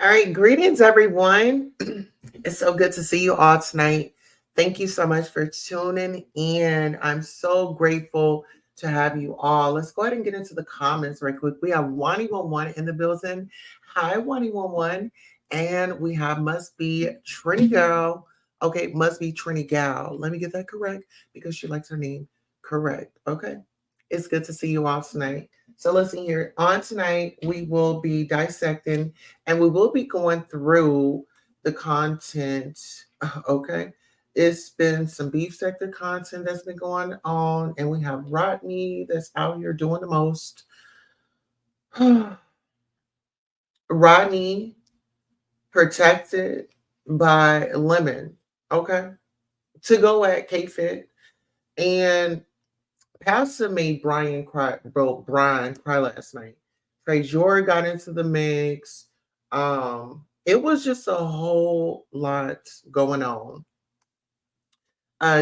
All right, greetings, everyone. It's so good to see you all tonight. Thank you so much for tuning in. I'm so grateful to have you all. Let's go ahead and get into the comments right quick. We have Wani11 in the building. Hi, Wani11. And we have Must Be Trini Gal. Okay, Must Be Trini Gal. Let me get that correct because she likes her name correct. Okay, it's good to see you all tonight. So listen here. On tonight, we will be dissecting and we will be going through the content. Okay. It's been some beef sector content that's been going on, and we have Rodney that's out here doing the most. Rodney protected by Lemon. Okay. To go at K-Fit. And Pastor made Brian cry, bro. Brian cry last night. Trezure got into the mix. It was just a whole lot going on.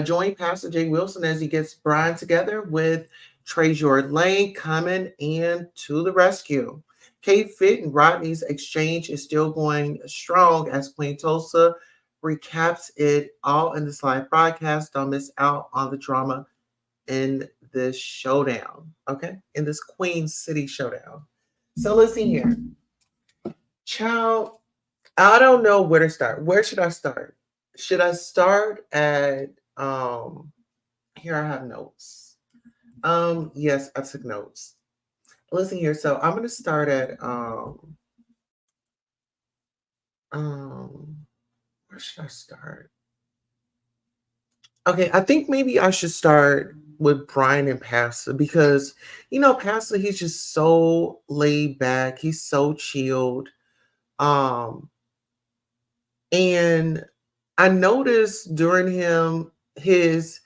Join Pastor J Wilson as he gets Brian together with Trezure Lane coming in to the rescue. Fit and Rodney's exchange is still going strong as Queen Tulsa recaps it all in this live broadcast. Don't miss out on the drama in this showdown, okay? In this Queen City showdown. So listen here. Child, I don't know where to start. Where should I start? Should I start at here I have notes. Yes, I took notes. Listen here. So I'm gonna start at where should I start? Okay, I think maybe I should start with Brian and Pastor because Pastor, he's just so laid back, he's so chilled. Um, and I noticed during his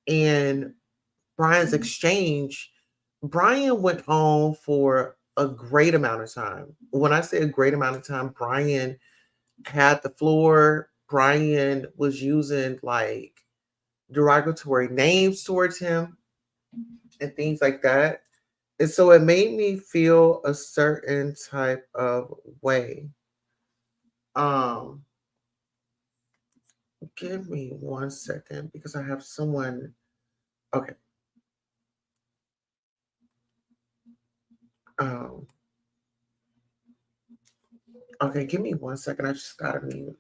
and Brian's exchange, Brian went on for a great amount of time. When I say a great amount of time, Brian had the floor. Brian was using like derogatory names towards him and things like that. And so it made me feel a certain type of way. Give me 1 second because I have someone. Okay. Um, okay, give me 1 second. I just gotta mute.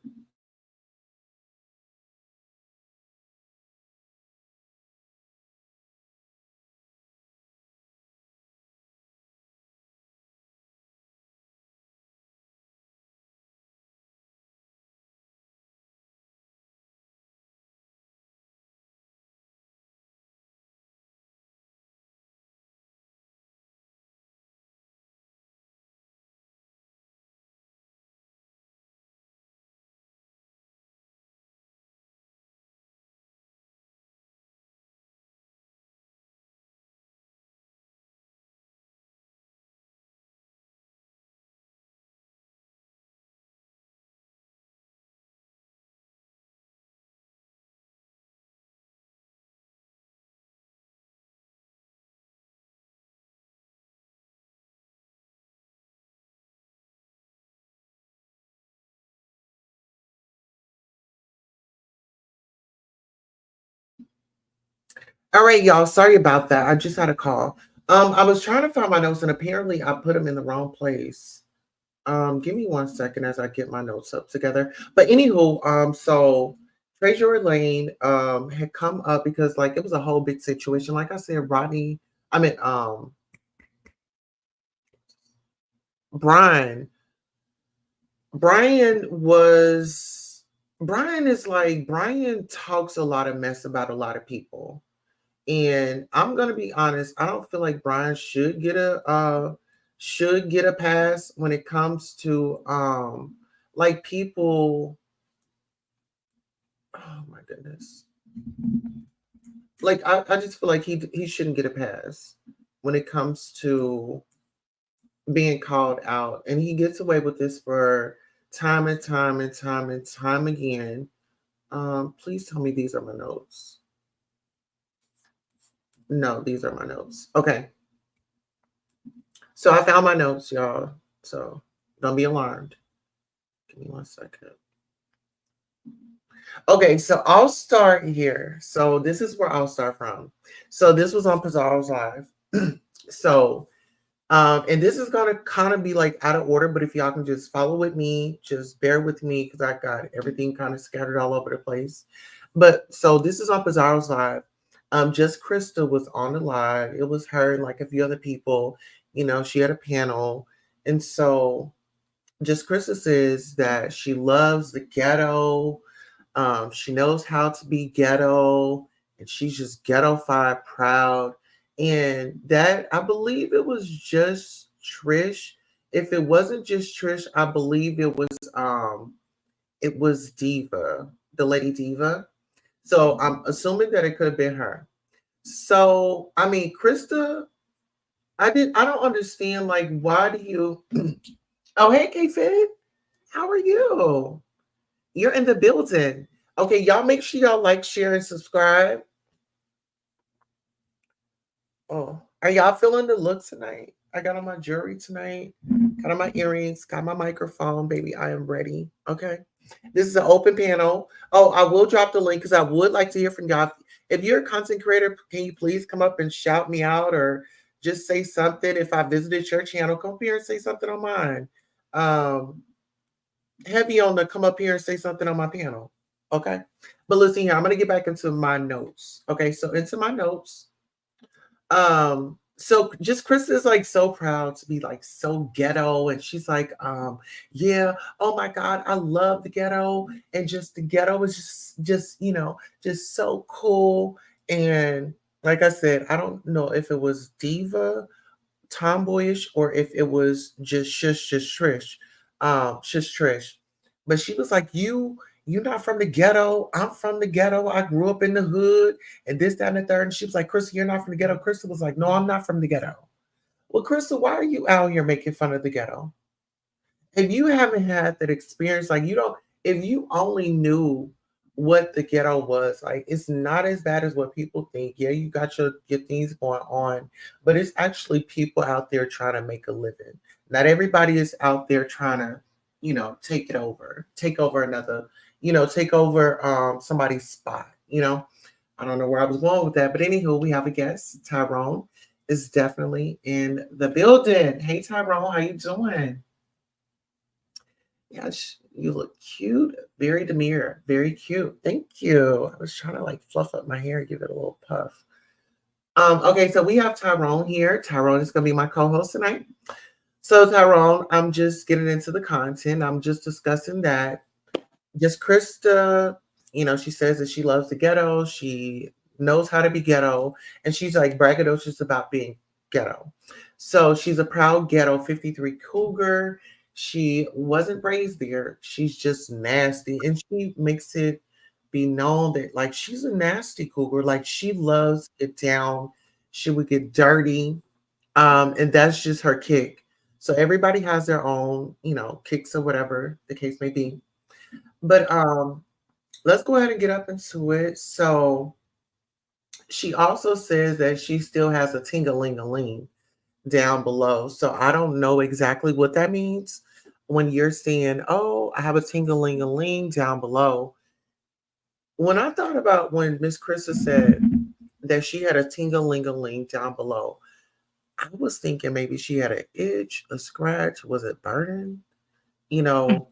All right, y'all. Sorry about that. I just had a call. I was trying to find my notes and apparently I put them in the wrong place. Give me 1 second as I get my notes up together. But anywho, so Trezure Lane had come up because like it was a whole big situation. Like I said, Brian. Brian was Brian talks a lot of mess about a lot of people. And I'm gonna be honest, I don't feel like Brian should get a pass when it comes to like people. Oh my goodness. Like I just feel like he shouldn't get a pass when it comes to being called out. And he gets away with this for time and time and time and time again. Please tell me these are my notes. No, these are my notes. Okay. So I found my notes, y'all. So don't be alarmed. Give me 1 second. Okay, so I'll start here. So this is where I'll start from. So this was on Pizarro's Live. So and this is gonna kind of be like out of order, but if y'all can just follow with me, just bear with me because I got everything kind of scattered all over the place. But so this is on Pizarro's Live. Just Krista was on the live. It was her and like a few other people. You know, she had a panel, and so just Krista says that she loves the ghetto. She knows how to be ghetto, and she's just ghetto-fied proud. And that I believe it was just Trish. If it wasn't just Trish, I believe it was Diva, the lady Diva. So I'm assuming that it could have been her. So I mean, Krista, I don't understand like why do you oh hey K Fed, how are you? You're in the building. Okay, y'all make sure y'all like, share, and subscribe. Oh, are y'all feeling the look tonight? I got on my jewelry tonight, got on my earrings, got my microphone, baby. I am ready. Okay. This is an open panel. Oh, I will drop the link because I would like to hear from y'all. If you're a content creator, can you please come up and shout me out or just say something? If I visited your channel, come up here and say something on mine. Heavy on the come up here and say something on my panel. Okay. But listen here, I'm gonna get back into my notes. Okay, so into my notes. So just Krista is like so proud to be like so ghetto, and she's like, yeah, oh my God, I love the ghetto, and just the ghetto is just just so cool. And like I said, I don't know if it was Diva tomboyish or if it was just Trish, just Trish. But she was like, you're not from the ghetto. I'm from the ghetto. I grew up in the hood and this, that, and the third. And she was like, Krista, you're not from the ghetto. Krista was like, no, I'm not from the ghetto. Well, Krista, why are you out here making fun of the ghetto? If you haven't had that experience, like you don't, if you only knew what the ghetto was, like it's not as bad as what people think. Yeah, you got your things going on, but it's actually people out there trying to make a living. Not everybody is out there trying to, take it over, take over take over somebody's spot. I don't know where I was going with that, but anywho, we have a guest. Tyrone is definitely in the building. Hey, Tyrone, how you doing? Yes, you look cute. Very demure. Very cute. Thank you. I was trying to like fluff up my hair and give it a little puff. Okay, so we have Tyrone here. Tyrone is gonna be my co-host tonight. So Tyrone, I'm just getting into the content. I'm just discussing that. Just Krista, she says that she loves the ghetto. She knows how to be ghetto, and she's like braggadocious about being ghetto. So she's a proud ghetto 53 cougar. She wasn't raised there. She's just nasty, and she makes it be known that like she's a nasty cougar. Like she loves it down. She would get dirty, and that's just her kick. So everybody has their own, kicks or whatever the case may be. But let's go ahead and get up into it. So she also says that she still has a ting-a-ling-a-ling down below. So I don't know exactly what that means when you're saying, oh, I have a ting-a-ling-a-ling down below. When I thought about when Miss Krista said that she had a ting-a-ling-a-ling down below, I was thinking maybe she had an itch, a scratch. Was it burning? You know,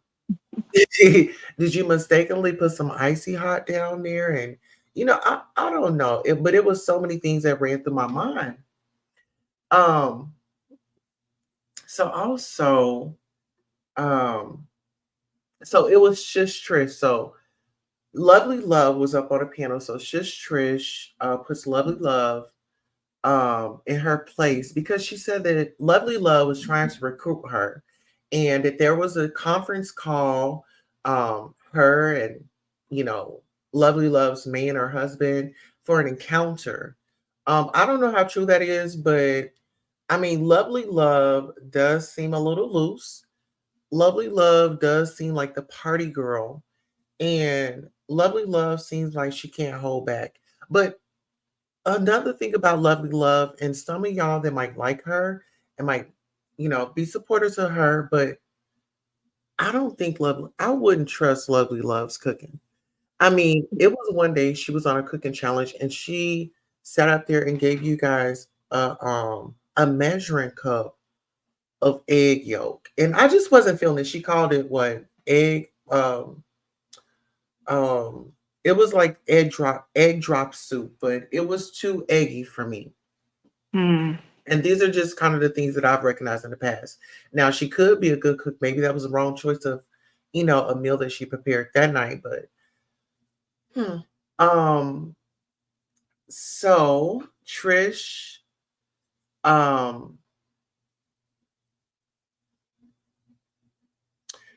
did you mistakenly put some icy hot down there? And I don't know. But it was so many things that ran through my mind. Um, so also, um, so it was just Trish. So Lovely Love was up on a panel. So Shish Trish puts Lovely Love in her place because she said that Lovely Love was trying to recruit her and that there was a conference call, her and, Lovely Love's man or husband for an encounter. I don't know how true that is, but I mean, Lovely Love does seem a little loose. Lovely Love does seem like the party girl, and Lovely Love seems like she can't hold back. But another thing about Lovely Love, and some of y'all that might like her and might, be supporters of her, but I don't think I wouldn't trust Lovely Love's cooking. I mean, it was one day she was on a cooking challenge and she sat up there and gave you guys a measuring cup of egg yolk. And I just wasn't feeling it. She called it what? Egg um it was like egg drop soup, but it was too eggy for me. Mm. And these are just kind of the things that I've recognized in the past. Now she could be a good cook. Maybe that was the wrong choice of, a meal that she prepared that night. But hmm. um, so Trish, um,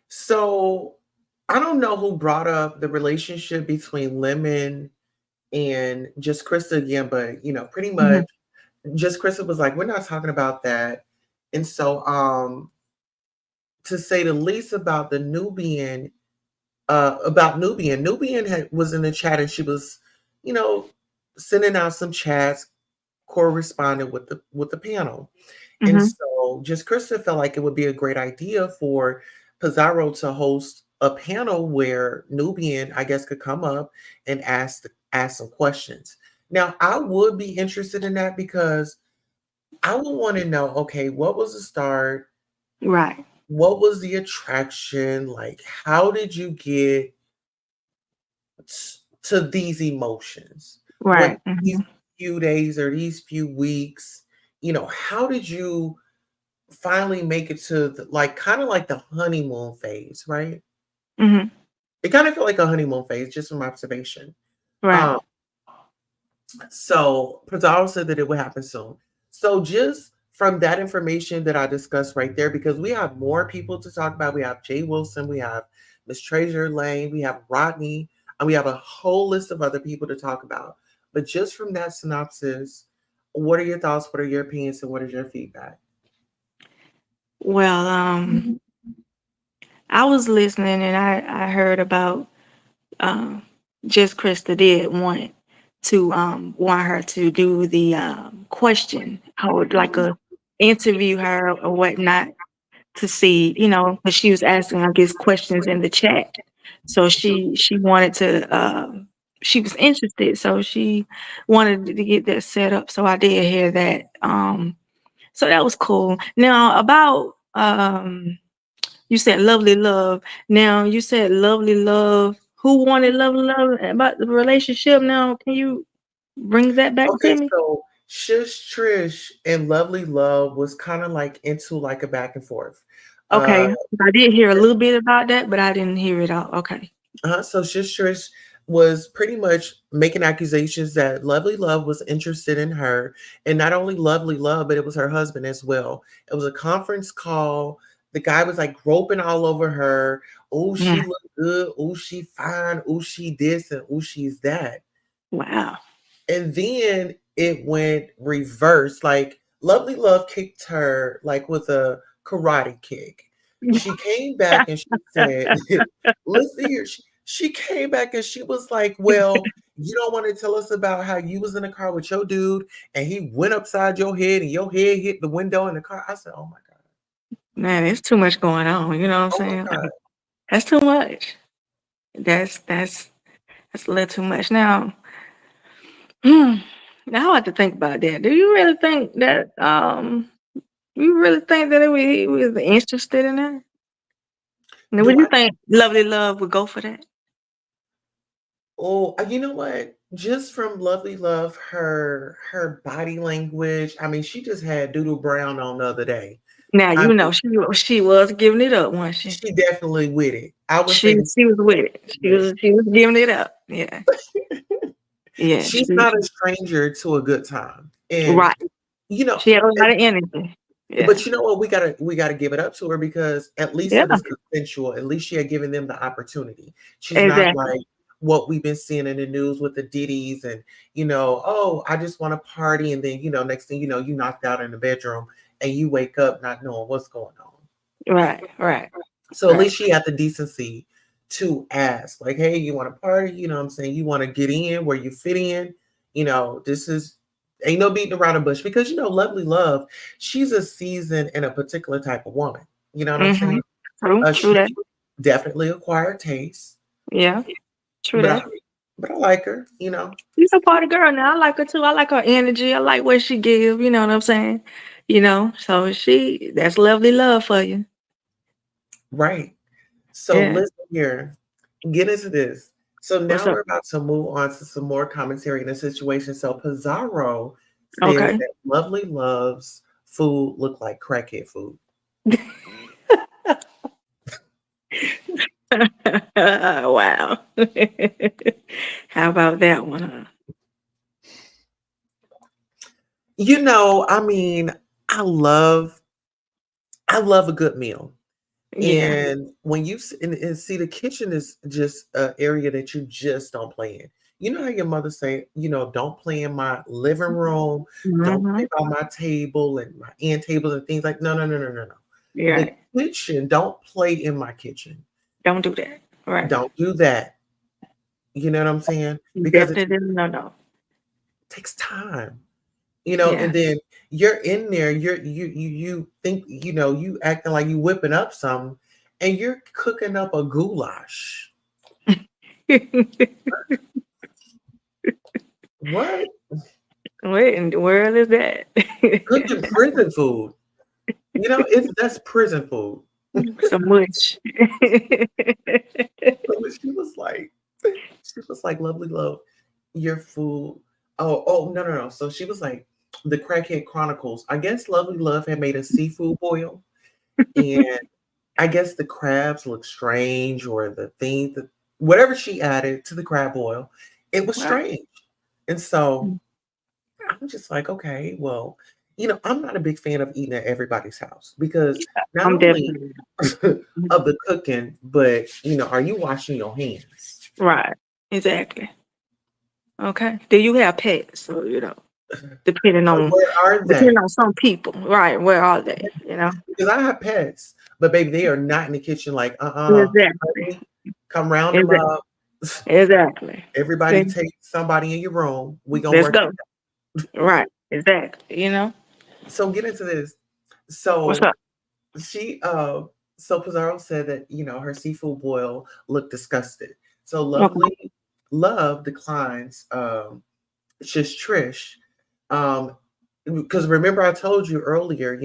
so I don't know who brought up the relationship between Lemon and Just Krista again, but pretty much Mhm. Just Krista was like, we're not talking about that. And so to say the least about the Nubian, about Nubian. Was in the chat and she was, you know, sending out some chats, corresponding with the panel. And Mhm. so just Krista felt like it would be a great idea for Pizarro to host a panel where Nubian, I guess, could come up and ask some questions. Now, I would be interested in that because I would want to know, okay, what was the start? Right. What was the attraction? Like, how did you get to these emotions? What Right. these Mhm. few days or these few weeks, how did you finally make it to like kind of like the honeymoon phase, right? Mhm. It kind of felt like a honeymoon phase, just from observation. Right. Um, so Pizarro said that it would happen soon. So just from that information that I discussed right there, because we have more people to talk about. We have Jay Wilson, we have Miss Trezure Lane, we have Rodney, and we have a whole list of other people to talk about. But just from that synopsis, what are your thoughts? What are your opinions? And what is your feedback? Well, I was listening and I heard about um just Krista did want her to do the question. I would like a interview her or whatnot to see, because she was asking, I guess, questions in the chat. So she wanted to she was interested, so she wanted to get that set up. So I did hear that. So that was cool. Now about you said lovely love. Now you said lovely love. Who wanted lovely love about the relationship? Now can you bring that back to Okay, me? so Shush Trish and Lovely Love was kind of like into like a back and forth. Uh, Okay. I did hear a little bit about that, but I didn't hear it all. Okay. so Shush Trish was pretty much making accusations that Lovely Love was interested in her, and not only Lovely Love, but it was her husband as well. It was a conference call. The guy was like groping all over her. Oh, she Mm, looked good. Oh, she fine. Oh, she this and oh, she's that. wow. And then it went reverse. Like Lovely Love kicked her like with a karate kick. She came back and she said, listen here. She came back and she was like, well, you don't want to tell us about how you was in the car with your dude and he went upside your head and your head hit the window in the car. I said, oh my God. Man, it's too much going on. You know what I'm Oh saying? my God. That's too much. That's a little too much. Now, now I have to think about that. Do you really think that you really think that he was interested in that? Now, would Do you I think Lovely Love would go for that? Oh, you know what? Just from Lovely Love, her body language. I mean, she just had Doodle Brown on the other day. Now I you mean, know she was giving it up, wasn't she? she definitely with it. I would She say that she was with it. she's with it. She was giving it up. Yeah. Yeah. She's not a stranger to a good time. And Right. you know, She had a and- lot of energy. Yeah. but you know what? We gotta give it up to her because at least Yeah. it was consensual. At least she had given them the opportunity. She's not Exactly. like what we've been seeing in the news with the Diddies and oh, I just want to party, and then next thing you know, you knocked out in the bedroom and you wake up not knowing what's going on. Right. Right. So at Right. least she had the decency to ask, like, hey, you want to party? You know what I'm saying? You want to get in where you fit in? This is ain't no beating around the bush because Lovely Love, she's a seasoned and a particular type of woman. You know what I'm Mm-hmm. saying? True. She True that. definitely acquired taste, Yeah. True but I that. but I like her. She's a party girl now. I like her too. I like her energy. I like what she give. You know what I'm saying? So that's Lovely Love for you. Right. So Yeah. listen here, get into this. So What's now up? we're about to move on to some more commentary in the situation. So Pizarro says Okay. that Lovely Love's food look like crackhead food. Wow. How about that one, huh? I mean, I love I love a good meal. Yeah. And when and see the kitchen is just an area that you just don't play in. You know how your mother say, don't play in my living room, don't play Mhm. by my table and my end tables and things like no, no, no, no, no, no. The Right. kitchen, don't play in my kitchen. Don't do that. Right. Don't do that. You know what I'm saying? Because it Definitely no. takes time. Yeah. And then you're in there, you think, you acting like you whipping up something, and you're cooking up a goulash. What? Where in the world is that? Cooking prison food. That's prison food. Some mush. So she was like, Lovely Love, your food. Oh, no, no, no. So she was like, the Crackhead Chronicles. I guess Lovely Love had made a seafood boil, and I guess the crabs looked strange, or the thing that whatever she added to the crab boil, it was Wow. strange. And so I'm just like, okay, well, I'm not a big fan of eating at everybody's house because not I'm only definitely of the cooking, but are you washing your hands? right. Exactly. Okay. Do you have pets? So, depending So on where are depending they? on some people. Right. Where are they? Because I have pets, but baby, they are not in the kitchen like, Exactly. honey, come round them Exactly. up. Exactly. Everybody See, take somebody in your room. We gonna let's work go. Right. Exactly. it. So get into this. What's So up? she So Pizarro said that, her seafood boil looked disgusted. So Okay. Lovely Love declines Shish Trish. Um, because remember I told you earlier,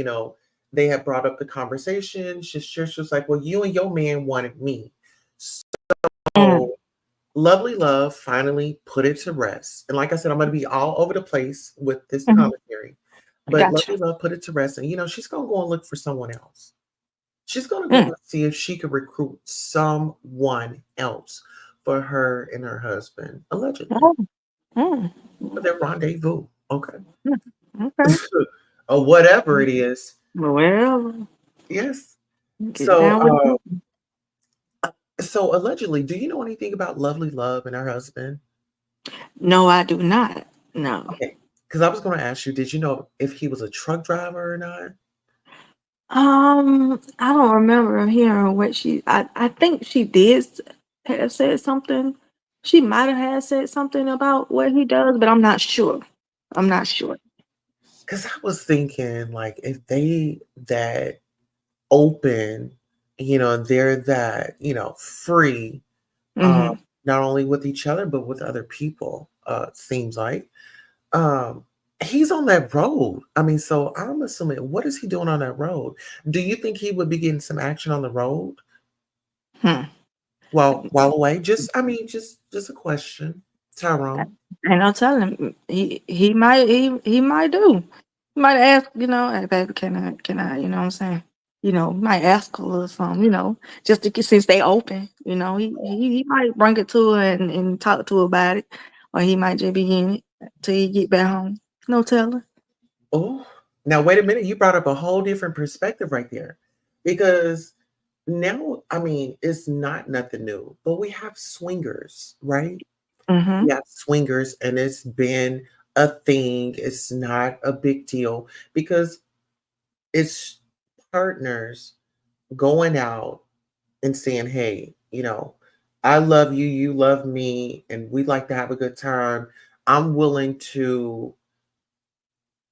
they had brought up the conversation. Shish Trish was like, well, you and your man wanted me. Mm, So Lovely Love finally put it to rest. And like I said, I'm going to be all over the place with this mhm. commentary. But Gotcha. Lovely Love put it to rest. And, she's going to go and look for someone else. She's going to go Mm, and see if she could recruit someone else for her and her husband, allegedly, oh, mm, for their rendezvous. Okay. mm, okay. Or whatever it is. Well, Yes. get So, down with it. so allegedly, do you know anything about Lovely Love and her husband? No, I do not. No. Okay. Because I was going to ask you, did you know if he was a truck driver or not? I don't remember hearing what I think she did have said something. She might have had said something about what he does, but I'm not sure. I'm not sure. Because I was thinking, like, if they that open, they're that, free, um, Mhm. not only with each other, but with other people, it seems like. Um, he's on that road. I mean, so I'm assuming, what is he doing on that road? Do you think he would be getting some action on the road Hmm. while away? Just a question, Tyrone. Ain't no telling. He might do. He might ask, "Hey, baby, can I?" You know what I'm saying? Might ask her or something. Just to, since they open. He might bring it to her and talk to her about it, or he might just be in it till he get back home. No telling. Oh, now wait a minute. You brought up a whole different perspective right there, because now, I mean, it's not nothing new, but we have swingers, right? Mm-hmm. We have swingers, and it's been a thing. It's not a big deal because it's partners going out and saying, hey, I love you, you love me, and we'd like to have a good time. I'm willing to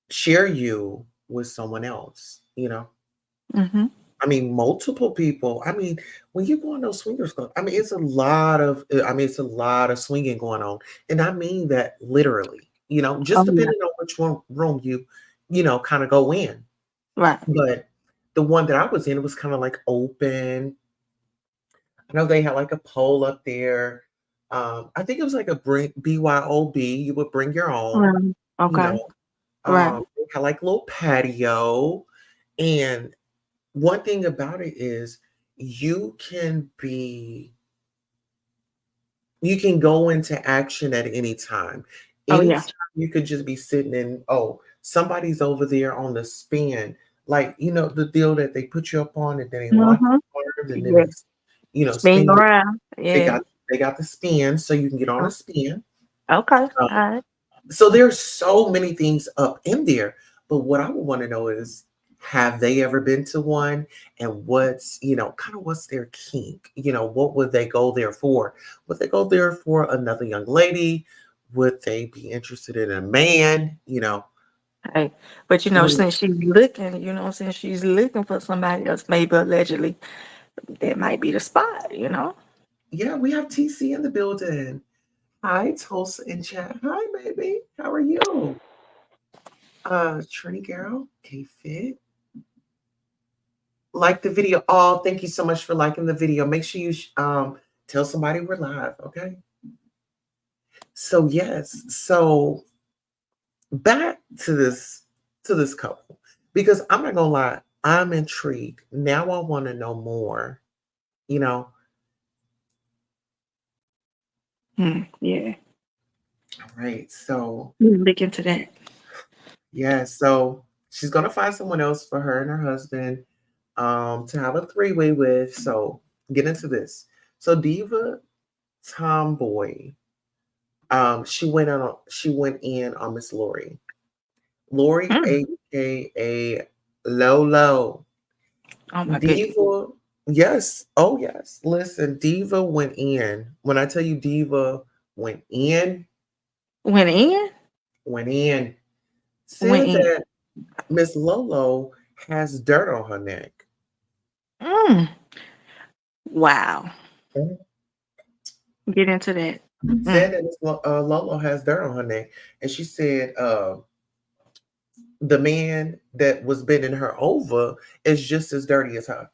share you with someone else, Mm-hmm. I mean, multiple people. I mean, when you go on those swingers club, I mean, it's a lot of swinging going on. And I mean that literally, just Oh yeah. depending on which one room you, kind of go in. Right. But the one that I was in, it was kind of like open. I know they had like a pole up there. I think it was like a BYOB. You would bring your own, you Okay. know. Right. They had like a little patio. And one thing about it is you can be you can go into action at any time. Oh yeah. Anytime you could just be sitting in, oh, somebody's over there on the spin. Like, the deal that they put you up on and then they lock Mm-hmm. your arms and then Yeah. they, Spin spin you. around. They Yeah. got they got the spin so you can get on a spin. Okay. Um, All right. so there's so many things up in there. But what I would want to know is, have they ever been to one? And kind of what's their kink? What would they go there for? Would they go there for another young lady? Would they be interested in a man? Hey, but What do since she's looking, since she's looking for somebody else, maybe allegedly, that might be the spot. Yeah, we have TC in the building. Hi, Tulsa in chat. Hi, baby. How are you? Trini Girl, K Fit. Like the video. Oh, thank you so much for liking the video. Make sure you tell somebody we're live, okay? So yes, so back to this couple, because I'm not gonna lie, I'm intrigued. Now I want to know more, you know. Yeah. All right, so Look into that. yeah, so she's gonna find someone else for her and her husband to have a three-way with. So get into this. So Diva Tomboy, she went in on Miss Lori. Lori, Mm. aka Lolo. Oh my goodness. Diva, yes. Oh yes. Listen, Diva went in. When I tell you Diva went in, Went in? went in, Went said in. that Miss Lolo has dirt on her neck. Mm. Wow. Mhm. Get into that. Said Mm. that Lolo has dirt on her neck, and she said the man that was bending her over is just as dirty as her.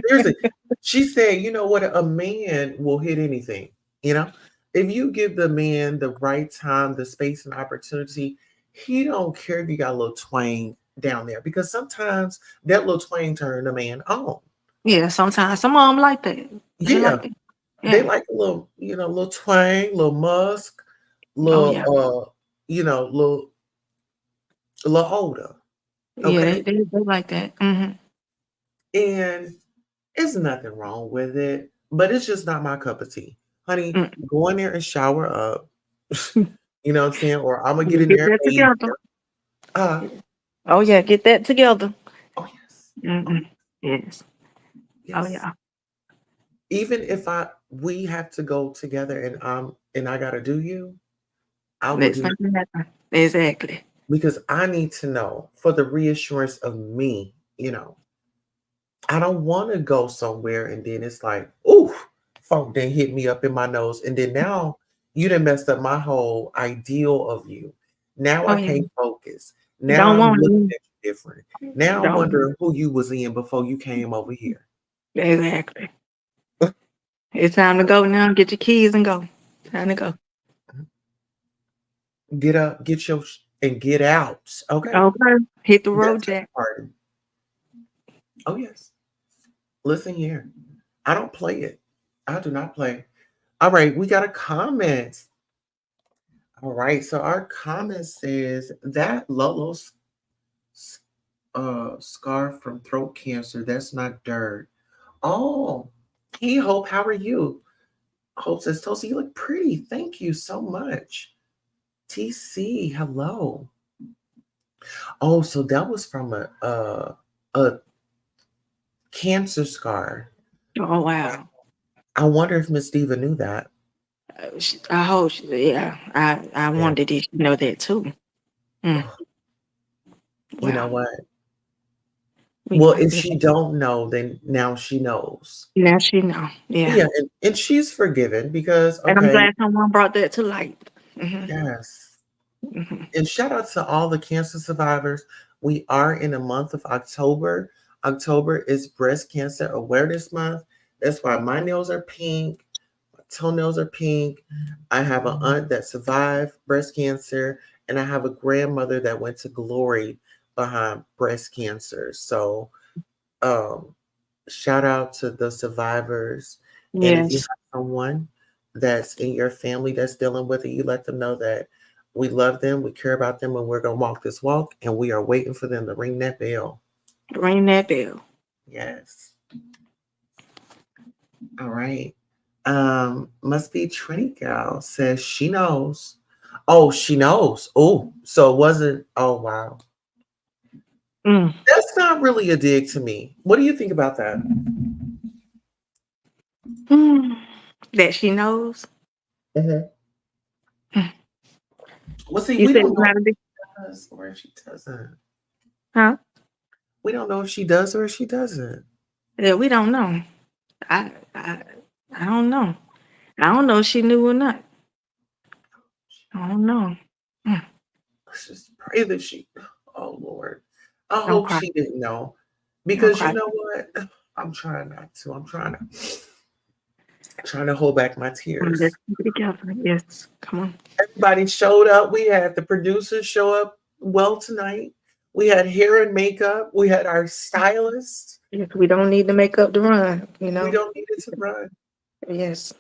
Seriously, she said, you know what? A man will hit anything. You know, if you give the man the right time, the space, and opportunity, he don't care if you got a little twang down there because sometimes that little twang turn a man on. Yeah, sometimes some of them like that. They Yeah, like that. they Yeah. like a little, little twang, little musk, Oh little, yeah. little older. Yeah, Okay, they like that. Hmm. and it's nothing wrong with it, but it's just not my cup of tea. Honey, Mm. go in there and shower up. You know what I'm saying? Or I'm gonna get in Get there that and together. uh Oh yeah, get that together. oh yes. Oh Mm-mm. Yes. Oh yes. yeah. Even if we have to go together and I gotta do you, I will Let's do you make it happen. Exactly. because I need to know for the reassurance of me. I don't want to go somewhere and then it's like, ooh, funk then hit me up in my nose. And then now you done messed up my whole ideal of you. Now Oh I yeah. can't focus. Now Don't I'm want looking it. at you different. Now I'm Don't. wondering who you was in before you came over here. Exactly. It's time to go now. Get your keys and go. Time to go. Get up, get your and get out. Okay. Okay. Hit the road, That's Jack. important. Oh yes. Listen here. I don't play it. I do not play. All right, we got a comment. All right, so our comment says that Lolo's scar from throat cancer, that's not dirt. Oh, hey Hope, how are you? Hope says, Tulsi, you look pretty. Thank you so much. TC, hello. Oh, so that was from a cancer scar. Oh wow. I wonder if Miss Diva knew that. I hope. Yeah. I Yeah. wanted you to know that too. Mm. Oh, you know Wow. what? We Well, got if this. she don't know, then now she knows. Now she know. Yeah. Yeah, and she's forgiven because And I'm okay, glad someone brought that to light. Hmm. yes. Hmm. And shout out to all the cancer survivors. We are in the month of October. October is Breast Cancer Awareness Month. That's why my nails are pink, my toenails are pink. I have an aunt that survived breast cancer, and I have a grandmother that went to glory behind breast cancer. So, um, shout out to the survivors. And if you Yes. have someone that's in your family that's dealing with it, you let them know that we love them, we care about them, and we're going to walk this walk. And we are waiting for them to ring that bell. Ring that bell. Yes. All right. Must be Trini Gal says she knows. Oh, she knows. Oh, so it wasn't. Oh, wow. Mm. That's not really a dig to me. What do you think about that? Mm. That she knows. Mhm. Mm. Well, see, You we said don't it's know not a big, if she does or if she doesn't. huh? We don't know if she does or if she doesn't. Yeah, we don't know. I I I don't know. I don't know if she knew or not. I don't know. Mm. Let's just pray that she, oh Lord. I Don't hope cry. she didn't know. Don't Because you cry. know what? I'm trying not to. I'm trying to hold back my Let's tears. keep it together. Yes. Come on. Everybody showed up. We had the producers show up well tonight. We had hair and makeup. We had our stylist. Yes, we don't need to make up the run, We don't need it to run. Yes.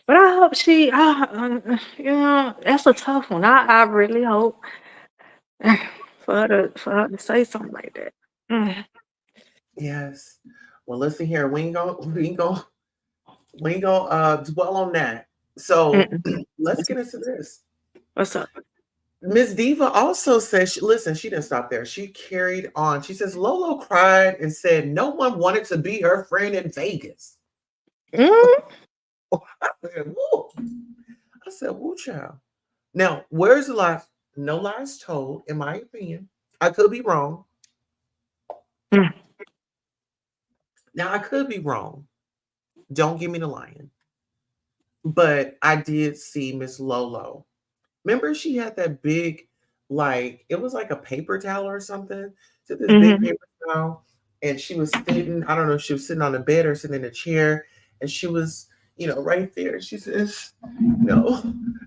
But I hope that's a tough one. I really hope for her to say something like that. Mm. Yes. Well, listen here. We ain't gonna dwell on that. So Mm-mm. let's get into this. What's up? Miss Diva also says, listen, she didn't stop there. She carried on. She says, Lolo cried and said no one wanted to be her friend in Vegas. Mm. I said, woo. I said, woo, child. Now, where's the lie? No lies told, in my opinion. I could be wrong. Mm. Now I could be wrong. Don't give me the lion. But I did see Miss Lolo. Remember she had that big, like, it was like a paper towel or something. So this big Mhm. paper towel. And she was sitting, I don't know if she was sitting on the bed or sitting in a chair. And she was, right there. She says, no,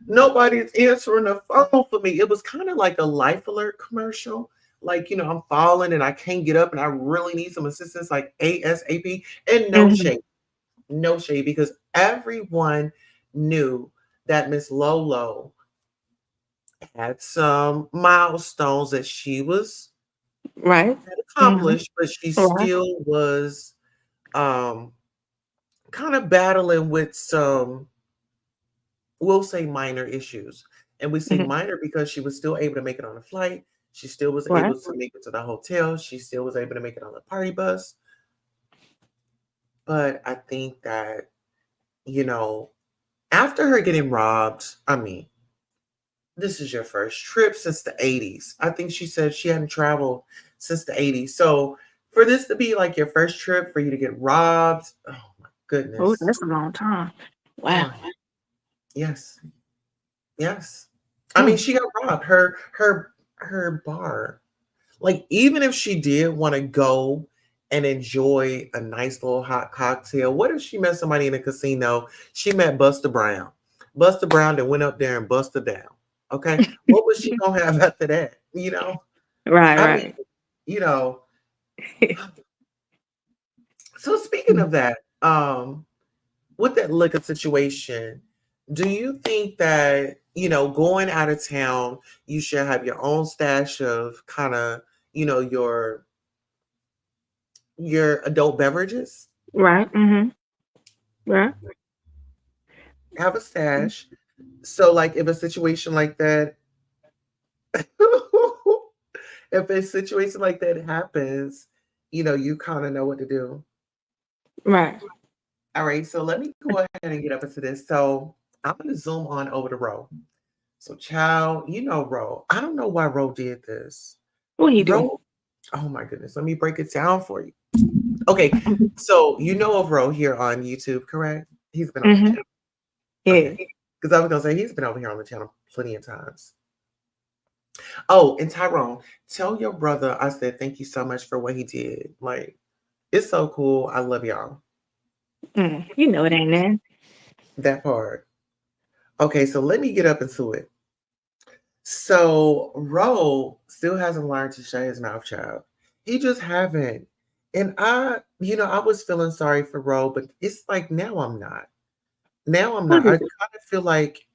nobody's answering the phone for me. It was kind of like a Life Alert commercial. Like, I'm falling and I can't get up and I really need some assistance, like ASAP. And no Mhm. shade, no shade, because everyone knew that Miss Lolo had some milestones that she was Right. had Mhm. accomplished, but she Right. still was um, kind of battling with some, we'll say, minor issues. And we say Mhm. minor because she was still able to make it on a flight. She still was Right. able to make it to the hotel. She still was able to make it on the party bus. But I think that, you know, after her getting robbed, I mean, this is your first trip since the 80s. I think she said she hadn't traveled since the 80s. So for this to be like your first trip, for you to get robbed, oh my Oh, goodness. that's a long time. Wow. Oh, yes. Yes. I mean, Mm. she got robbed. Her bar. Like, even if she did want to go and enjoy a nice little hot cocktail, what if she met somebody in a casino? She met Buster Brown. Buster Brown that went up there and busted down. Okay. What was she gonna have after that? Right, I mean, right. you know, so speaking of that, with that liquor situation, do you think that, going out of town, you should have your own stash of kind of, your adult beverages? Right. Mhm. Right. Have a stash. So like if a situation like that if a situation like that happens, you kind of know what to do. Right. All right, so let me go ahead and get up into this. So I'm gonna zoom on over to Ro. So child, Ro. I don't know why Ro did this. What he do? Ro, oh my goodness, let me break it down for you. Okay, so you know of Ro here on YouTube, correct? He's been on the Mhm. channel. Yeah. Okay. Because I was gonna say he's been over here on the channel plenty of times. Oh, and Tyrone, tell your brother I said thank you so much for what he did. Like, it's so cool. I love y'all. Mm. You know it ain't that. That part. Okay, so let me get up into it. So Ro still hasn't learned to shut his mouth, child. He just haven't. And I was feeling sorry for Ro, but it's like now I'm not. Now I'm What not. he I do? kind of feel like,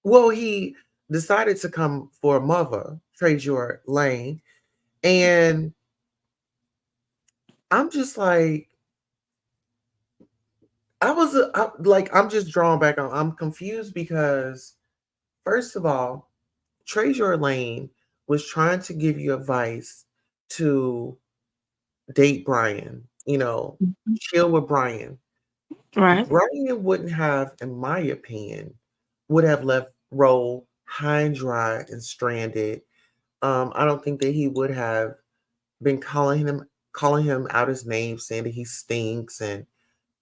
well, he decided to come for a mother, Trezure Lane. And I'm just like, I'm just drawn back on. I'm confused because, first of all, Trezure Lane was trying to give you advice to date Brian, Mhm. chill with Brian. Right. Brian wouldn't have, in my opinion, would have left Ro high and dry and stranded. I don't think that he would have been calling him out his name, saying that he stinks and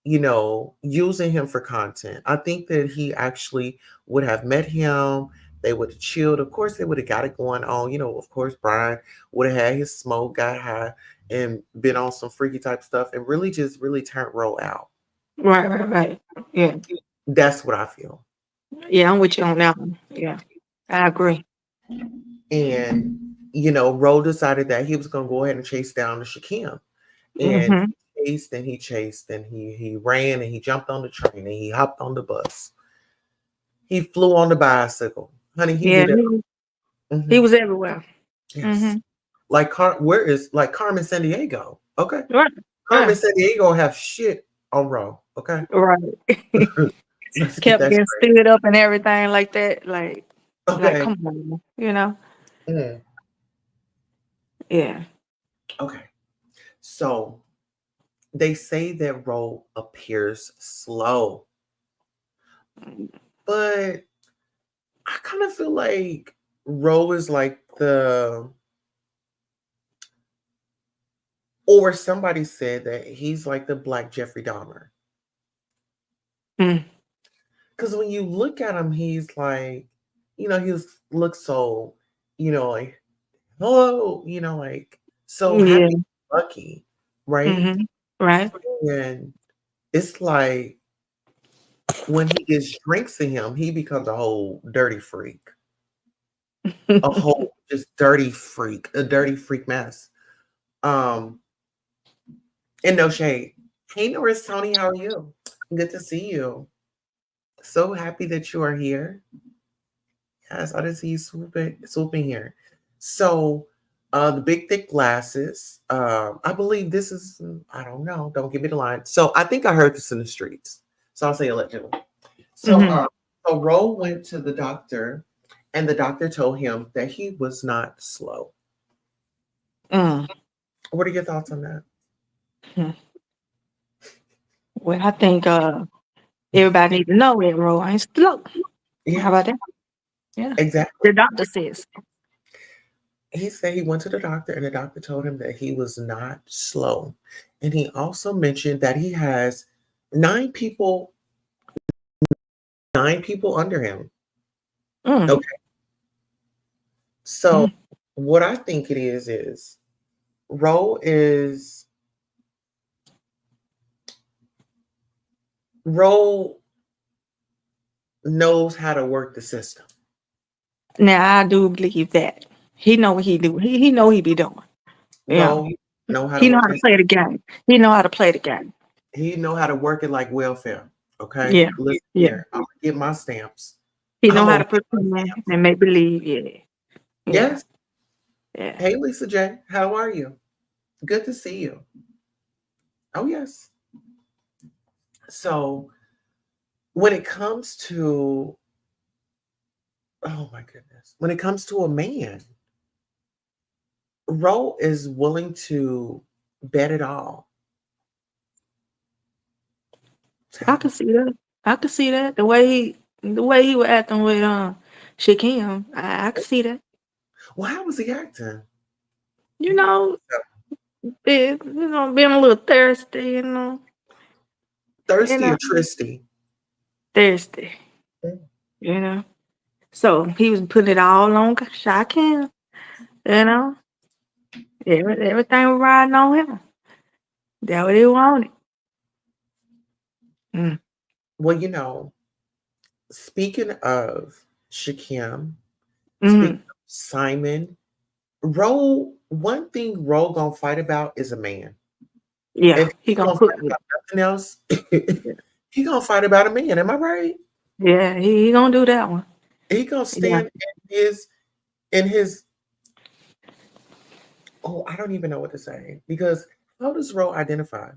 using him for content. I think that he actually would have met him. They would have chilled. Of course, they would have got it going on. Of course, Brian would have had his smoke, got high, and been on some freaky type stuff and really just really turned Ro out. Right, right, right. Yeah. That's what I feel. Yeah, I'm with you on that one. Yeah. I agree. And, Ro decided that he was going to go ahead and chase down the Shakim. And Mhm. he chased and he ran and he jumped on the train and he hopped on the bus. He flew on the bicycle. Honey, he Yeah, did it. he Mhm. was everywhere. Yes. Mhm. Like where is like Carmen San Diego? Okay. Right. Carmen Yeah. San Diego have shit on Ro. Okay. Right. Let's get Kept that getting straight. stood up and everything like that. Like, Okay. come on, you know? Mm, Yeah. okay. So they say that Ro appears slow, but I kind of feel like Ro is like Or somebody said that he's like the Black Jeffrey Dahmer. Mm. Because when you look at him, he's like, he looks so, like, hello, like so Yeah. happy, lucky, right? Mhm. Right. And it's like when he gets drinks in him, he becomes a whole dirty freak, a whole just dirty freak, a dirty freak mess. Um, and no shade. Hey, Norris Tony, how are you? Good to see you. So happy that you are here. Yes, I didn't see you swooping here. So, the big thick glasses. I believe this is. I don't know. Don't give me the line. So I think I heard this in the streets. So I'll say allegedly. So, Mhm. so Ro went to the doctor, and the doctor told him that he was not slow. Mm. What are your thoughts on that? Hmm. Well, I think everybody need to know that Roe ain't slow. How Yeah, about that? Yeah. exactly. The doctor says. He said he went to the doctor, and the doctor told him that he was not slow. And he also mentioned that he has nine people, nine people under him. Mm. Okay. So Mm. what I think it is Ro is Ro knows how to work the system. Now I do believe that he know what he do. He know he be doing. Yeah. Ro know how to He know work how to his play the game. He know how to play the game. he know how to work it like welfare. Okay. Yeah. Listen Yeah. here. I'm gonna get my stamps. He I'm know how gonna to get my pretend stamps. and make believe. Yeah. Yeah. Yes. Yeah. Hey Lisa J, how are you? Good to see you. Oh yes. So when it comes to oh my goodness, when it comes to a man, Ro is willing to bet it all. I could see that. I could see that. The way he was acting with Shakim. I could see that. Well, how was he acting? You know, being a little thirsty, you Thirsty know, or tristy? thirsty, you know. So he was putting it all on Shakim, you know. Everything was riding on him. That what he wanted. Mm. Well, speaking of Shakim, speaking Mm. of Simon, one thing Ro gonna fight about is a man. Yeah, If he he gonna gonna put fight it. about nothing else, he gonna fight about a man. Am I right? Yeah, he gonna do that one. He gonna Yeah. stand in his oh, I don't even know what to say because how does Ro identify?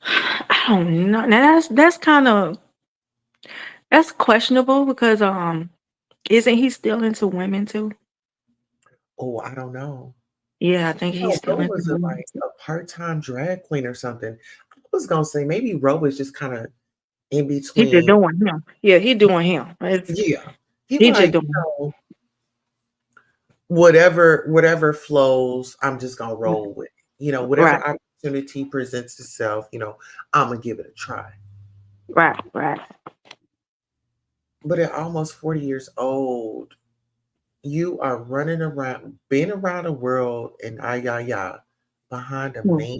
I don't know. Now that's kind of that's questionable because isn't he still into women too? Oh, I don't know. Yeah, I think he's Ro still into was women like too. a part-time drag queen or something. I was gonna say maybe Ro was just kind of in He just between. doing him. Yeah, he doing him. Yeah, he He just like doing whatever flows. I'm just gonna him. roll with. Whatever Right, opportunity presents itself. I'm gonna give it a try. right, right. But at almost 40 years old, you are running around, being around the world, and ya behind a Mm, man.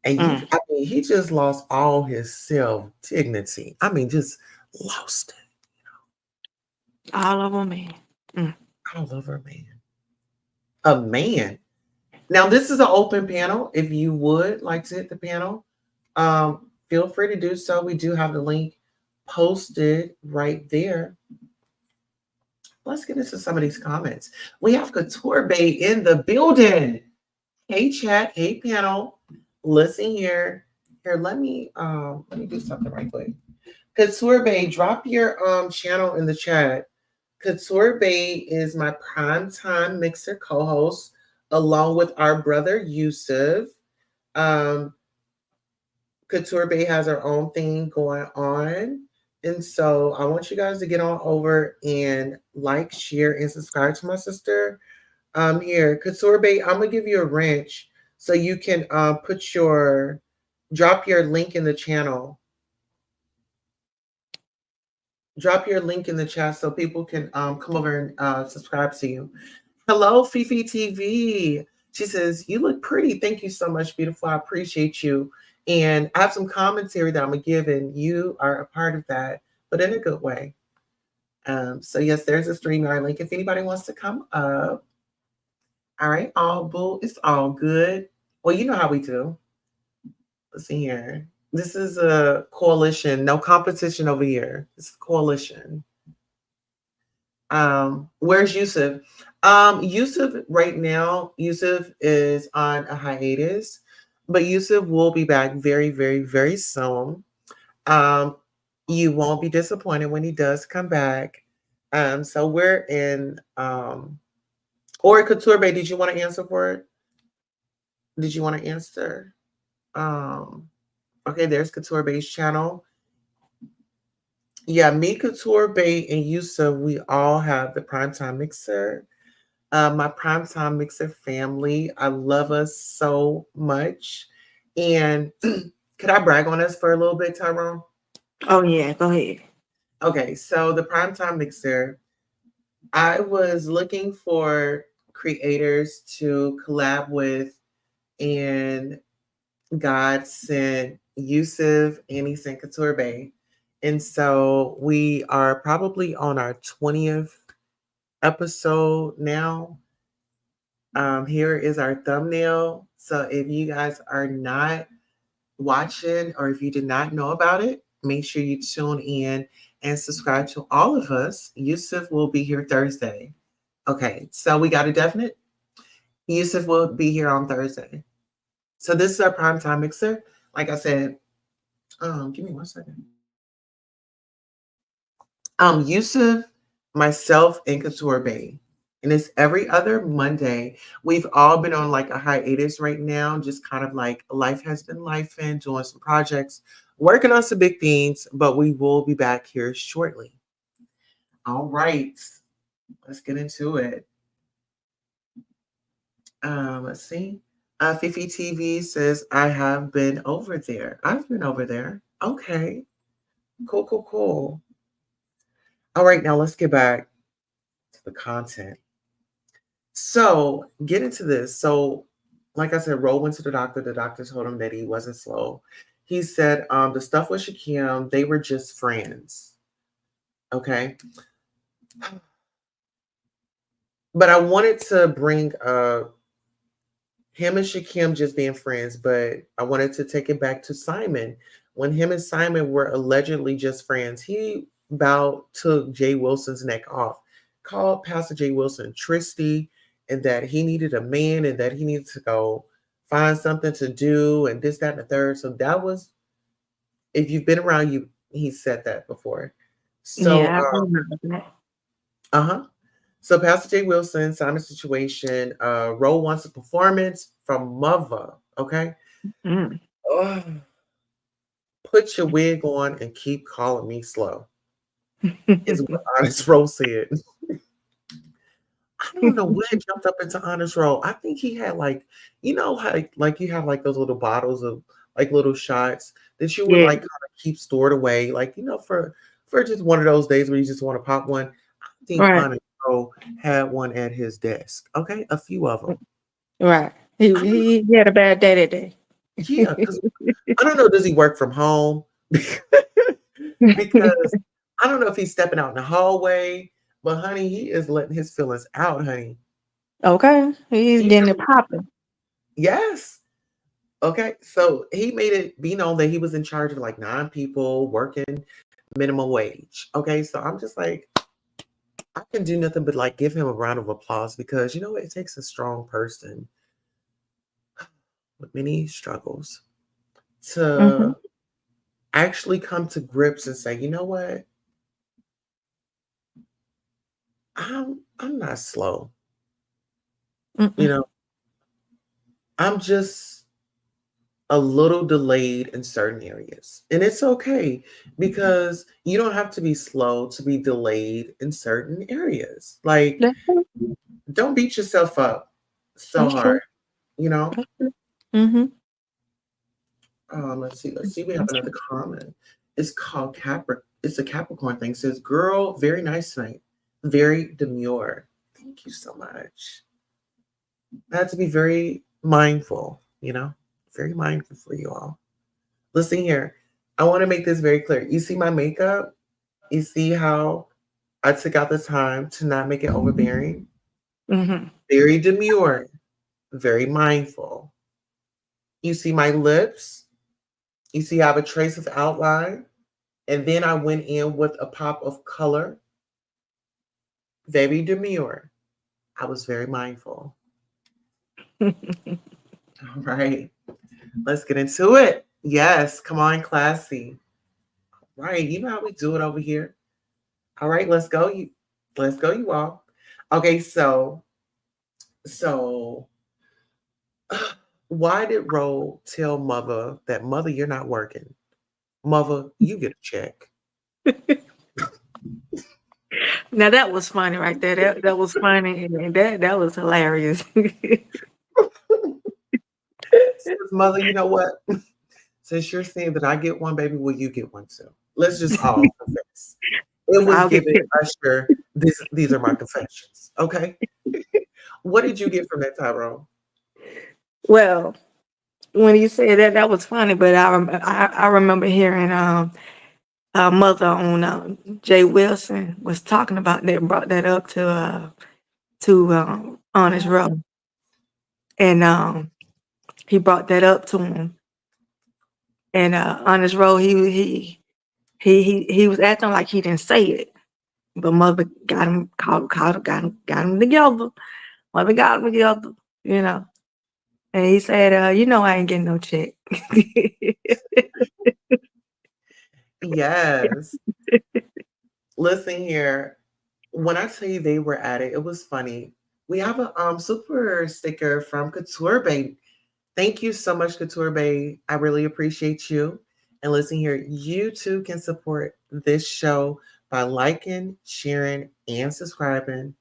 And mm. I mean, he just lost all his self dignity. I mean, just lost it All of them, man. Mm. all over, man. A man. Now, this is an open panel. If you would like to hit the panel, feel free to do so. We do have the link posted right there. Let's get into some of these comments. We have Couture Bay in the building. Hey, chat. Hey, panel. Listen here. Here, let me do something right quick. Couture Bay, drop your channel in the chat. Couture Bay is my primetime mixer co-host, along with our brother Yusuf. Um, Couture Bay has her own thing going on. And so I want you guys to get on over and like, share, and subscribe to my sister. Here, Kasorbe, I'm gonna give you a wrench so you can drop your link in the channel. Drop your link in the chat so people can come over and subscribe to you. Hello, Fifi TV. She says, "You look pretty. Thank you so much, beautiful. I appreciate you." And I have some commentary that I'm gonna give, and you are a part of that, but in a good way. So yes, there's a StreamYard link if anybody wants to come up. All right, all boo, it's all good. Well, you know how we do. Let's see here. This is a coalition, no competition over here. It's a coalition. Where's Yusuf? Yusuf right now, Yusuf is on a hiatus, but Yusuf will be back very, very, very soon. Um, you won't be disappointed when he does come back. So we're in or Couture Bay, did you want to answer for it? Did you want to answer? Okay, there's Couture Bay's channel. Yeah, me, Couture Bay, and Yusuf, we all have the Primetime Mixer. My Primetime Mixer family, I love us so much. And could I brag on us for a little bit, Tyrone? Oh yeah, go ahead. Okay, so the Primetime Mixer, I was looking for creators to collab with, and God sent Yusuf and he sent Couture Bay. And so we are probably on our 20th episode now. Here is our thumbnail. So if you guys are not watching or if you did not know about it, make sure you tune in and subscribe to all of us. Yusuf will be here Thursday. Okay, so we got a definite. Yusuf will be here on Thursday. So this is our Primetime Mixer. Like I said, give me 1 second. Yusuf, myself, and Couture Bay. And it's every other Monday. We've all been on like a hiatus right now, just kind of like life has been life and doing some projects, working on some big things, but we will be back here shortly. All right, let's get into it. Let's see. Fifi TV says, I have been over there. I've been over there. Okay. Cool, cool, cool. All right, now let's get back to the content. So get into this. So, like I said, Ro went to the doctor. The doctor told him that he wasn't slow. He said the stuff with Shakim, they were just friends. Okay. But I wanted to bring him and Shakim just being friends, but I wanted to take it back to Simon. When him and Simon were allegedly just friends, he about took Jay Wilson's neck off, called Passa J Wilson Tristy, and that he needed a man and that he needed to go find something to do and this, that, and the third. So that was, if you've been around you, he said that before. So, Yeah, I remember that. uh-huh. So Pastor J. Wilson, Simon situation, Ro wants a performance from Mother, okay? Mm. Oh, put your wig on and keep calling me slow, is what Honest Ro said. I don't know what jumped up into Honest Ro. I think he had like, you know how like you have like those little bottles of like little shots that you would Yeah, like kind of keep stored away, like for just one of those days where you just want to pop one. I think right, Honest Ro had one at his desk. Okay, a few of them. right. I don't know. He had a bad day that day. Yeah, because I don't know. Does he work from home? Because I don't know if he's stepping out in the hallway, but honey, he is letting his feelings out, honey. Okay, he's He getting it really, popping. yes. Okay, so he made it be known that he was in charge of like 9 people working minimum wage. Okay, so I'm just like, I can do nothing but like give him a round of applause because you know what? It takes a strong person with many struggles Mhm. to actually come to grips and say, you know what? I'm not slow. You Mm-mm. know, I'm just a little delayed in certain areas. And it's okay because you don't have to be slow to be delayed in certain areas. Like, That's it. don't beat yourself up so Okay. hard, you know? Okay. Mhm. Let's see. We have That's another comment. It's called Capri. It's a Capricorn thing. It says, "Girl, very nice tonight. Very demure. Thank you so much. I had to be very mindful. Very mindful for you all. Listen here. I want to make this very clear. You see my makeup. You see how I took out the time to not make it overbearing. Mhm. Very demure. Very mindful. You see my lips. You see I have a trace of outline. And then I went in with a pop of color, very demure. I was very mindful. All right, let's get into it. Yes, come on, classy. Right, you know how we do it over here. All right, let's go. Let's go, you all. Okay, so, why did Ro tell mother that mother you're not working? Mother, you get a check. Now that was funny right there. That was funny, and that was hilarious. Says, mother, you know what? Since you're saying that I get one, baby, will you get one too? Let's just all confess. It So was I'll get given picked. Usher. These are my confessions. Okay. What did you get from that, Tyrone? Well, when you said that, that was funny. But I remember hearing mother on J Wilson was talking about that, brought that up to Honest Row, and he brought that up to him, and Honest Row he was acting like he didn't say it, but mother got him called got him together. Mother got him together, you know. And he said, I ain't getting no check. Yes. Listen here. When I tell you they were at it, it was funny. We have a super sticker from Couture Bay. Thank you so much, Couture Bay. I really appreciate you. And listen here, you too can support this show by liking, sharing, and subscribing.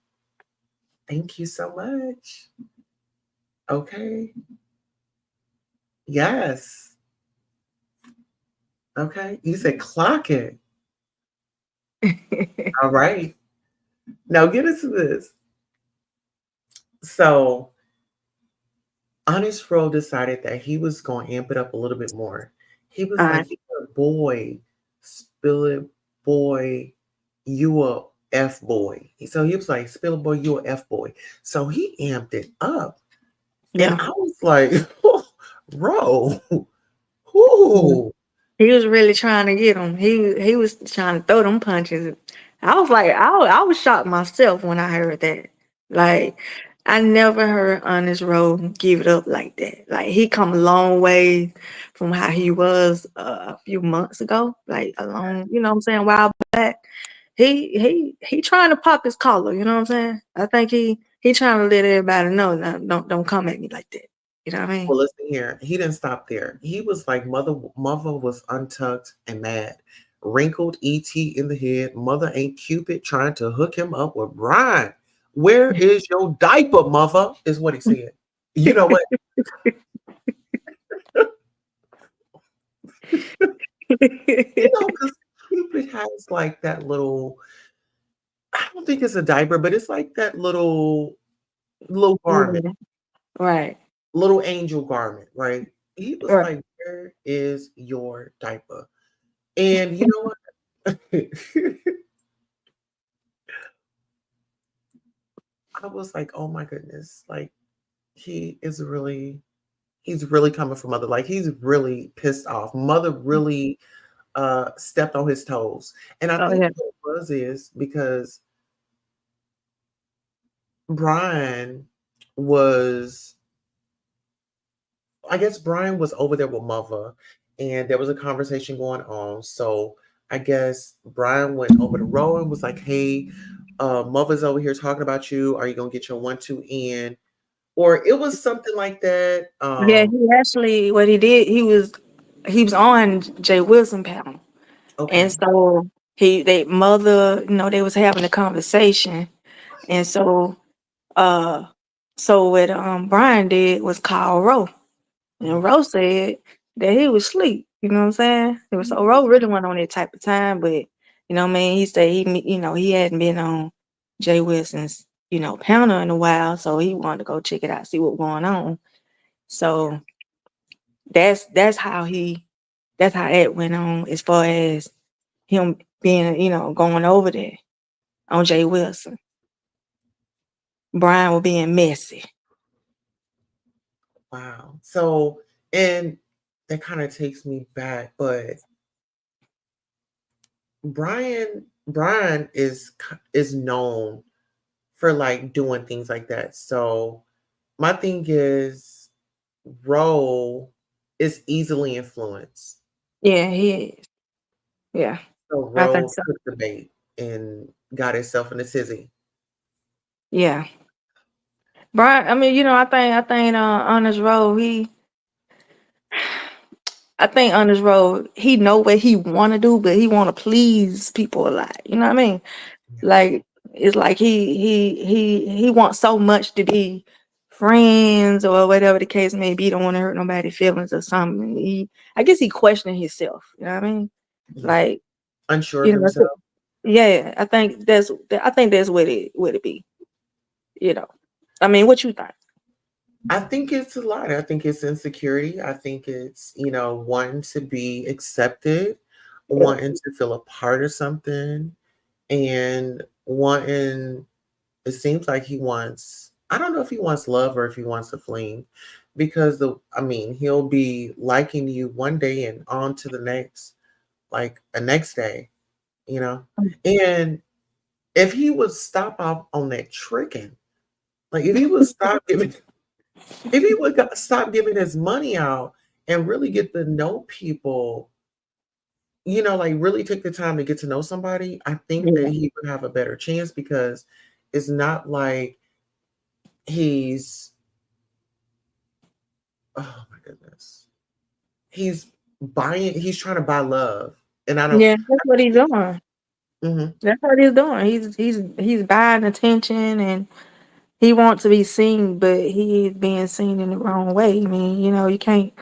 Thank you so much. Okay. Yes. Okay. You said clock it. All right. Now get into this. So Honest Roll decided that he was going to amp it up a little bit more. He was All like, right. "You're a boy, spill it, boy, you a F boy." So he was like, "Spill it, boy, you a F boy." So he amped it up. And Yeah. I was like, Ro, Yeah. whoo. He was really trying to get him. He was trying to throw them punches. I was like, I was shocked myself when I heard that. Like, I never heard Honest Road give it up like that. Like, he come a long way from how he was a few months ago. Like a long, you know what I'm saying, while back. He trying to pop his collar. You know what I'm saying? I think he trying to let everybody know, "Nah, don't come at me like that." You know what I mean? Well, listen here. He didn't stop there. He was like, mother was untucked and mad. Wrinkled ET in the head. Mother ain't Cupid trying to hook him up with Brian. Where is your diaper, mother? Is what he said. You know what? Because Cupid has like that little, I don't think it's a diaper, but it's like that little garment, Yeah. Right. little angel garment, right? He was Right. like, where is your diaper? And you know what? I was like, oh my goodness, like he is really, he's really coming for mother. Like he's really pissed off. Mother really stepped on his toes. And I Oh think yeah. what it was is because Brian was, I guess Brian was over there with mother and there was a conversation going on. So I guess Brian went over to Rowan and was like, hey, mother's over here talking about you. Are you gonna get your 1-2 in? Or it was something like that. Yeah, he actually what he did, he was on Jay Wilson panel. And Okay. so they mother, they was having a conversation. And so So what Brian did was call Ro. And Ro said that he was asleep. You know what I'm saying? It was so Ro really went on that type of time, but you know what I mean, he said he hadn't been on Jay Wilson's, panel in a while, so he wanted to go check it out, see what's going on. So that's how that went on as far as him being, going over there on Jay Wilson. Brian was being messy. Wow. So, and that kind of takes me back, but Brian is known for like doing things like that. So, my thing is Ro is easily influenced. Yeah, he is. Yeah, So I think Ro so. took the bait and got himself in a tizzy. Yeah. Brian, I mean, I think on his road, I think on his road, he know what he want to do, but he want to please people a lot. You know what I mean? Yeah. Like it's like he wants so much to be friends or whatever the case may be. He don't want to hurt nobody's feelings or something. I guess he questioning himself. You know what I mean? Yeah. Like Unsure of you know, himself. yeah. I think that's what it be. You know, I mean, what you think? I think it's a lot. I think it's insecurity. I think it's, wanting to be accepted, Yeah. wanting to feel a part of something, and wanting, it seems like he wants, I don't know if he wants love or if he wants a fling, because he'll be liking you one day and on to the next, like a next day, you know? And if he would stop off on that tricking, like if he would stop giving his money out and really get to know people, like really take the time to get to know somebody, I think that Yeah. he would have a better chance because it's not like he's, oh my goodness, he's trying to buy love. And I don't, Yeah, that's what he's doing. mhm, That's what he's doing. He's buying attention and he wants to be seen, but he is being seen in the wrong way. I mean, you can't.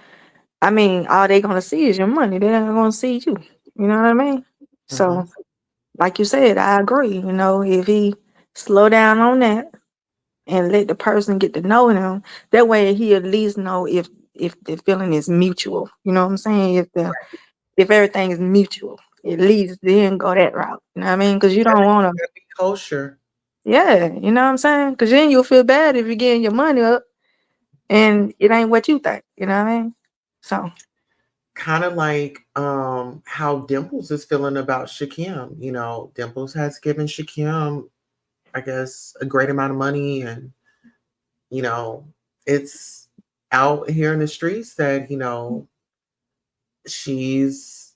I mean, all they gonna see is your money. They're not gonna see you. You know what I mean? mhm, So, like you said, I agree. If he slow down on that and let the person get to know him, that way he at least know if the feeling is mutual. You know what I'm saying? If everything is mutual, at least then go that route. You know what I mean? Because you don't want everything's to. gotta be kosher. Yeah, you know what I'm saying? Because then you'll feel bad if you're getting your money up and it ain't what you think. You know what I mean? So Kind of like how Dimples is feeling about Shakim. Dimples has given Shakim, I guess, a great amount of money, and you know, it's out here in the streets that, she's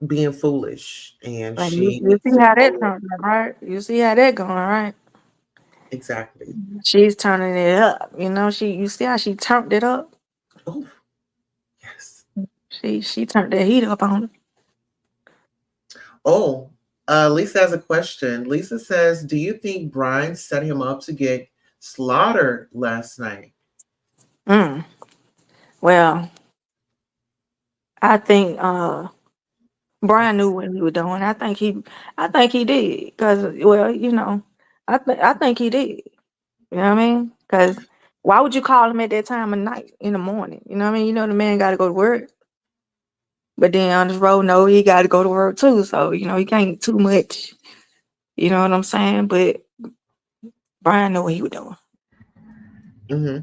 being foolish and like you, she you needs see to how that grow up. turned out, right? You see how that going, right? Exactly. She's turning it up. You see how she turned it up? Oh, yes. She turned that heat up on Oh, Lisa has a question. Lisa says, do you think Brian set him up to get slaughtered last night? her. Well, I think Brian knew what he was doing. I think he did. Cause well, I think he did. You know what I mean? Cause why would you call him at that time of night in the morning? You know what I mean? The man gotta go to work. But then on this road, no, he gotta go to work too. So, he can't too much. You know what I'm saying? But Brian knew what he was doing. Hmm.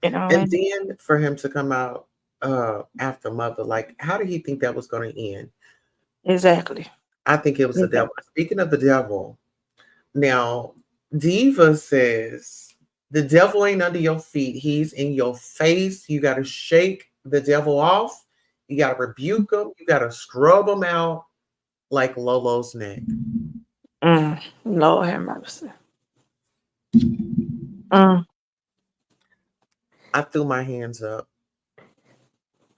You know what I And mean? then for him to come out after Mother, like, how did he think that was going to end? Exactly. I think it was the devil. Exactly. Speaking of the devil, now Diva says the devil ain't under your feet. He's in your face. You got to shake the devil off. You got to rebuke him. You got to scrub him out like Lolo's neck. Lord have mercy. Mm, I threw my hands up.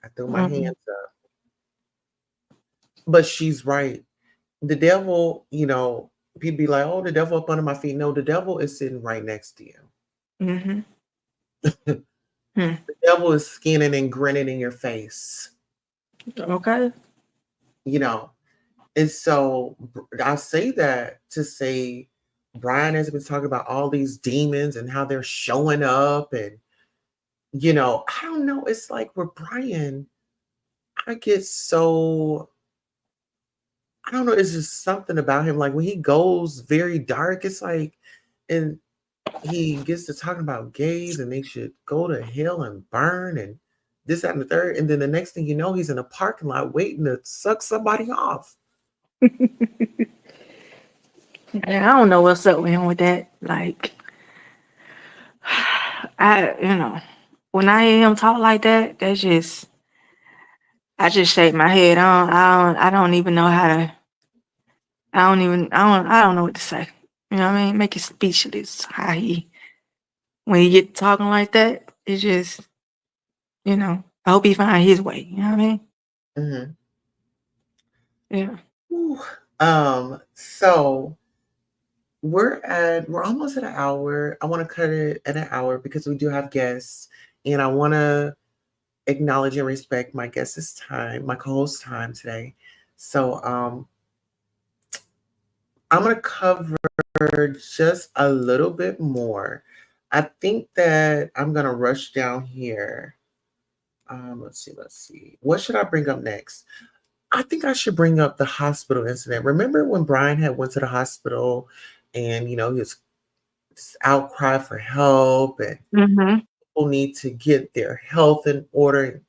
I threw my mm, hands up. But she's right. The devil, people be like, oh, the devil up under my feet. No, the devil is sitting right next to you. Mhm. The Hmm. devil is skinning and grinning in your face, Okay. you know. And so I say that to say Brian has been talking about all these demons and how they're showing up. And, I don't know. It's like with Brian, I get so, I don't know. It's just something about him. Like when he goes very dark, it's like, and he gets to talking about gays and they should go to hell and burn and this, that, and the third. And then the next thing you know, he's in a parking lot waiting to suck somebody off. Yeah, I don't know what's up with him with that. Like, when I hear him talk like that, I just shake my head. I don't even know how to. I don't know what to say. You know what I mean? Make it speechless. When he get talking like that, it's just, I hope he find his way. You know what I mean? Mhm. Yeah. Whew. So we're almost at an hour. I want to cut it at an hour because we do have guests, and I want to acknowledge and respect my guest's time, my co-host time today. So I'm gonna cover just a little bit more. I think that I'm gonna rush down here. Let's see. What should I bring up next? I think I should bring up the hospital incident. Remember when Brian had went to the hospital and he was outcry for help and Mhm. people need to get their health in order.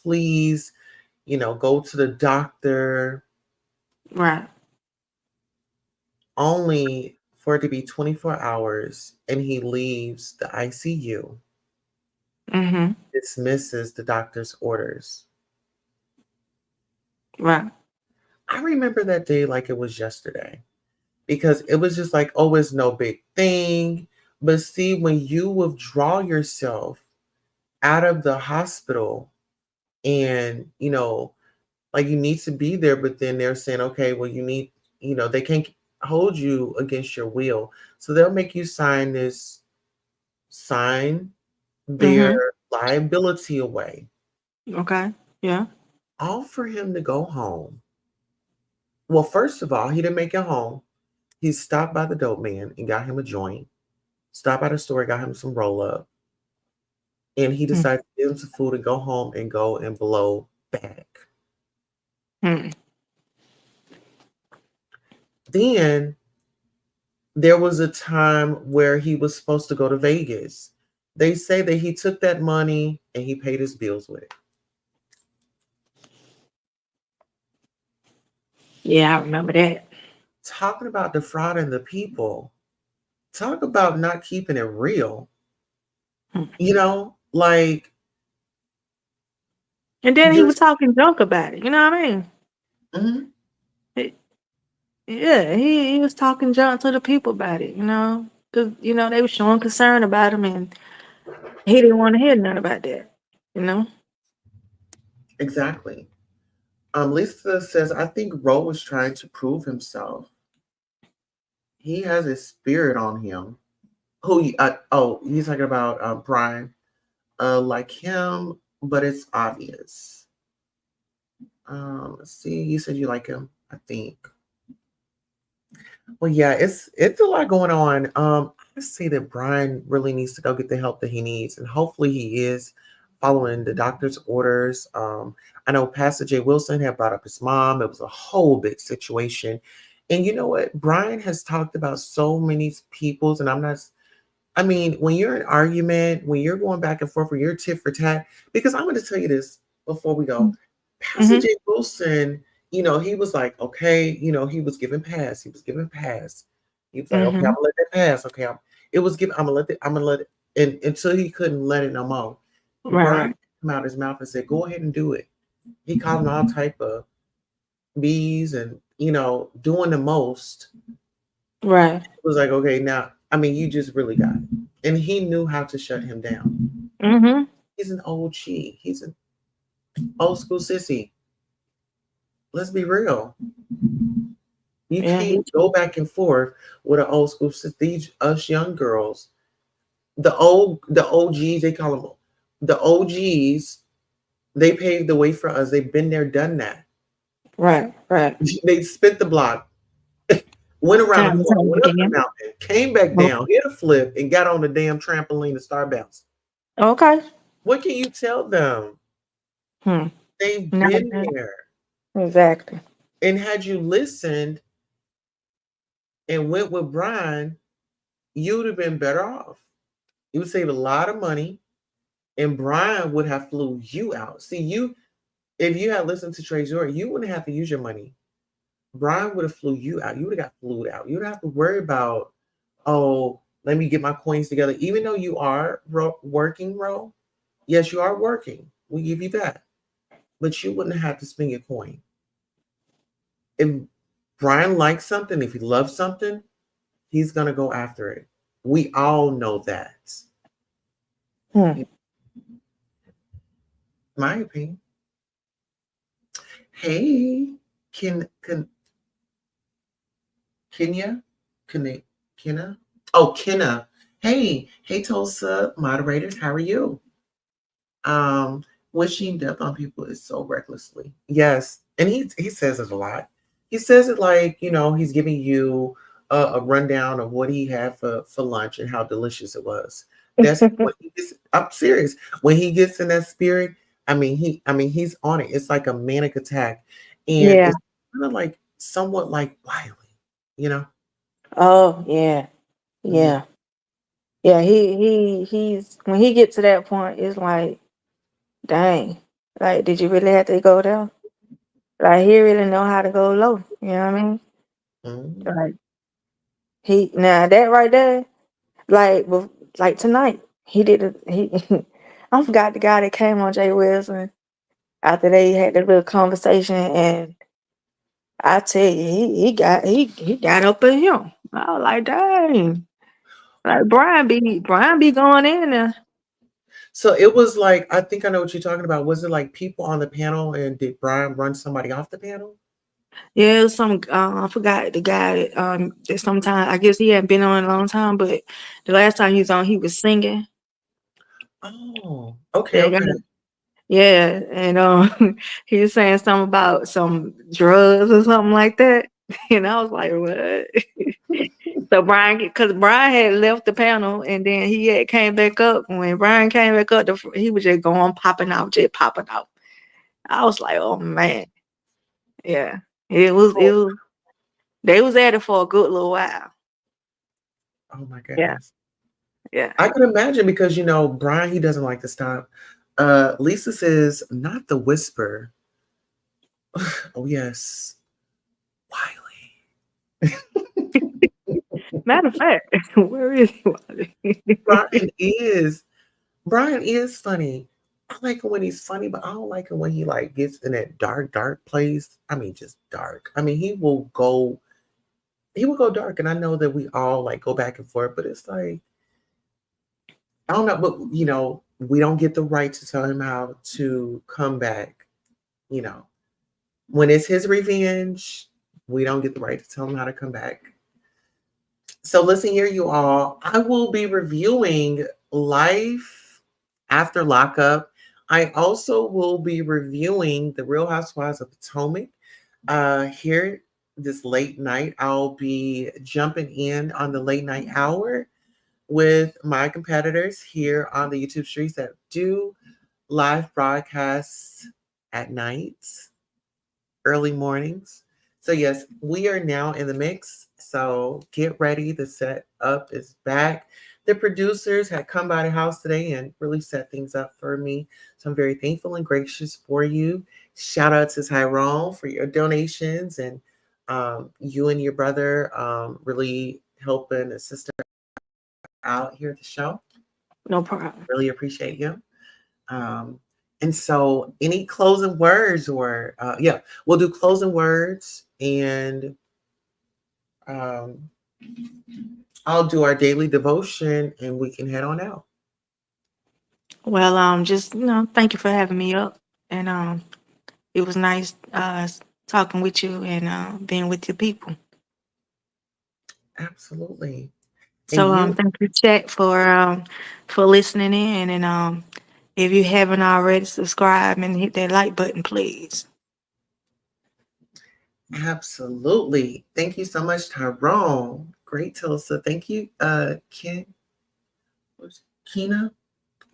Please, go to the doctor, Right. only for it to be 24 hours and he leaves the ICU, Mhm. dismisses the doctor's orders. Right. I remember that day like it was yesterday because it was just like, oh, it's no big thing. But see, when you withdraw yourself out of the hospital and, like you need to be there, but then they're saying, okay, well, they can't hold you against your will. So they'll make you sign their Mhm. liability away, Okay. Yeah. all for him to go home. Well, first of all, he didn't make it home. He stopped by the dope man and got him a joint, stopped by the store, got him some roll up, and he Mm. decided to get him some food and go home and go and blow back. Mm. Then there was a time where he was supposed to go to Vegas. They say that he took that money and he paid his bills with it. Yeah, I remember that. Talking about defrauding the people, talk about not keeping it real. Mm. Like And then he was just talking junk about it. You know what I mean? mhm, It, yeah, he was talking junk to the people about it. Because they were showing concern about him, and he didn't want to hear nothing about that. You know? exactly. Lisa says, I think Ro was trying to prove himself. He has a spirit on him. He's talking about Brian. Like him, but it's obvious. Let's see. You said you like him, I think. Well, yeah, it's a lot going on. I see that Brian really needs to go get the help that he needs, and hopefully he is following the doctor's orders. I know Pastor J Wilson had brought up his mom. It was a whole big situation, and you know what? Brian has talked about so many people's, and I'm not. I mean, when you're in argument, when you're going back and forth, when you're tit for tat, because I'm going to tell you this before we go. Pastor Mm-hmm. J. Wilson, he was like, okay, he was giving pass. He was giving pass. He was like, okay, I'm Mm-hmm. gonna let that pass. Okay, I'm gonna let it, and until he couldn't let it no more. Right, Brian right, came out his mouth and said, go ahead and do it. He called him all type of bees and doing the most. right. It was like, okay, now, I mean, you just really got it. And he knew how to shut him down. Mm-hmm. He's an old chi. He's an old school sissy. Let's be real. You Yeah, can't go back and forth with an old school sis. These us young girls, the OGs, they call them the OGs. They paved the way for us. They've been there, done that. Right, right. They spent the block, went around the Time and corner, time went up the again. mountain, came back down, hit a flip, and got on the damn trampoline to start bouncing. Okay. What can you tell them? Hmm. They've None of been that. there. Exactly. And had you listened and went with Brian, you would have been better off. You would save a lot of money, and Brian would have flew you out. See, you if you had listened to Trezure, you wouldn't have to use your money. Brian would have flew you out. You would have got flew out. You would have to worry about, oh, let me get my coins together. Even though you are working, Ro, yes, you are working. We give you that, but you wouldn't have to spend your coin. If Brian likes something, if he loves something, he's gonna go after it. We all know that. Hmm. My opinion. Hey, can Kenya? Can Kenna? Oh, Kenna. Hey, Tulsa moderators, how are you? Um, Wishing death on people is so recklessly. Yes, and he says it a lot. He says it like he's giving you a rundown of what he had for lunch and how delicious it was. That's what he gets. I'm serious. When he gets in that spirit, he's on it. It's like a manic attack, and Yeah. it's kind of like somewhat like Wiley, you know. Oh, yeah. Mhm. Yeah. Yeah. He's when he gets to that point, it's like, dang. Like, did you really have to go there? Like, he really know how to go low. You know what I mean? Mhm. Like, he now that right there, like, like tonight, he did it. He, I forgot the guy that came on J Wilson after they had that little conversation, and I tell you, he got up in him. I was like, dang. Like Brian be going in there. So it was like, I think I know what you're talking about. Was it like people on the panel, and did Brian run somebody off the panel? Yeah, it was some I forgot the guy that sometime I guess he hadn't been on in a long time, but the last time he was on he was singing. Oh, okay, That guy, okay. yeah, and he was saying something about some drugs or something like that. And I was like, what? So because Brian had left the panel and then he had came back up. When Brian came back up, he was just going popping out, just popping out. I was like, oh man, yeah. It Oh, was they was at it for a good little while. oh my Yeah, goodness. yeah. I can imagine because Brian, he doesn't like to stop. Lisa says, not the whisper. Oh yes, Wiley. Matter of fact, where is he? Brian is Brian is funny. I like it when he's funny, but I don't like it when he like gets in that dark place. Just dark. He will go dark, and I know that we all like go back and forth, but it's like I don't know, but we don't get the right to tell him how to come back. You know, when it's his revenge, we don't get the right to tell him how to come back. So listen here, you all. I will be reviewing Life After Lockup. I also will be reviewing The Real Housewives of Potomac. Here this late night, I'll be jumping in on the late night hour with my competitors here on the YouTube streets that do live broadcasts at night, early mornings. So, yes, we are now in the mix. So, get ready. The setup is back. The producers had come by the house today and really set things up for me. So, I'm very thankful and gracious for you. Shout out to Tyrone for your donations and you and your brother really helping a sister out here at the show. No problem. Really appreciate you. Um, and so, any closing words, or yeah, we'll do closing words, and um, I'll do our daily devotion, and we can head on out. Well, just thank you for having me up, and it was nice talking with you and being with your people. Absolutely. And So you thank you, chat, for listening in, and if you haven't already, subscribe and hit that like button, please. absolutely. Thank you so much, Tyrone. Great, Tulsa. Thank you, Kina.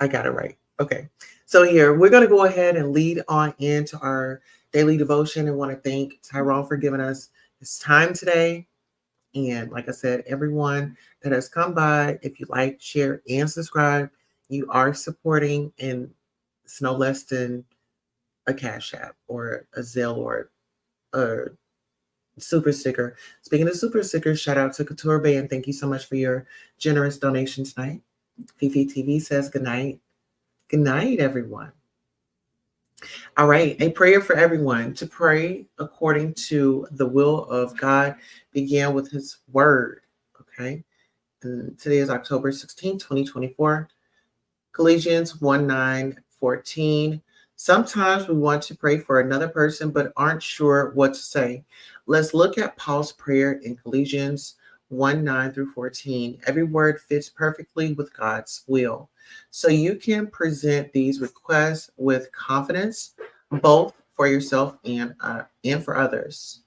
I got it right. Okay. So here, we're going to go ahead and lead on into our daily devotion and want to thank Tyrone for giving us his time today. And like I said, everyone that has come by, if you like, share, and subscribe, you are supporting, and it's no less than a Cash App or a Zelle or a super sticker. Speaking of super stickers, shout out to Couture Bay, and thank you so much for your generous donation tonight. Fifi TV says good night. Good night, everyone. All right, a prayer for everyone to pray according to the will of God began with his word. Okay. And today is October 16, 2024. Colossians 1:9-14. Sometimes we want to pray for another person but aren't sure what to say. Let's look at Paul's prayer in Colossians 1:9-14. Every word fits perfectly with God's will. So you can present these requests with confidence, both for yourself and for others.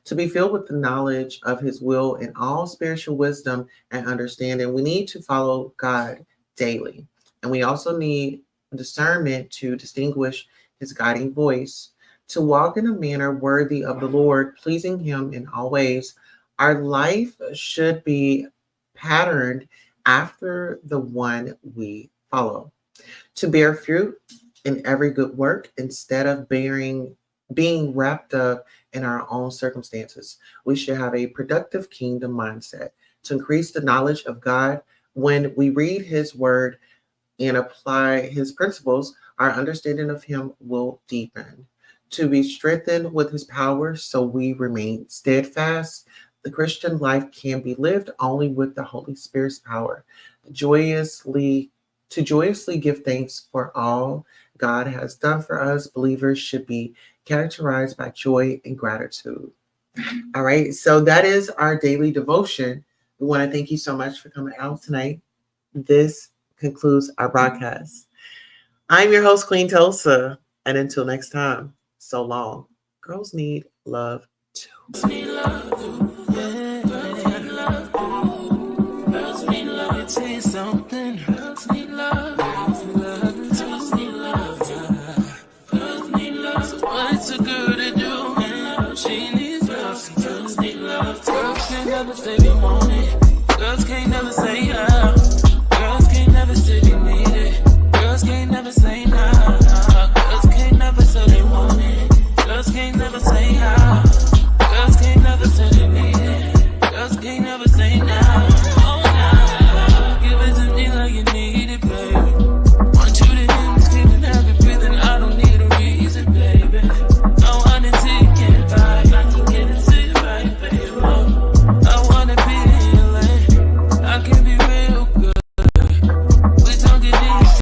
To be filled with the knowledge of his will and all spiritual wisdom and understanding, we need to follow God daily. And we also need discernment to distinguish his guiding voice, to walk in a manner worthy of the Lord, pleasing him in all ways. Our life should be patterned after the one we follow, to bear fruit in every good work instead of being wrapped up in our own circumstances. We should have a productive kingdom mindset to increase the knowledge of God. When we read his word and apply his principles, our understanding of him will deepen. To be strengthened with his power so we remain steadfast. The Christian life can be lived only with the Holy Spirit's power. Joyously to joyously give thanks for all God has done for us, believers should be characterized by joy and gratitude. All right, so that is our daily devotion. We want to thank you so much for coming out tonight. This concludes our broadcast. I'm your host, Queen Tulsa, and until next time, so long. Girls need love too. Girls need love too. Yeah. Girls need love too. Girls need love. Let me tell you something. Girls need love. Girls need love. Girls need love. Girls need love. So what's a girl to do? She needs love. Girls need love. Girls need love.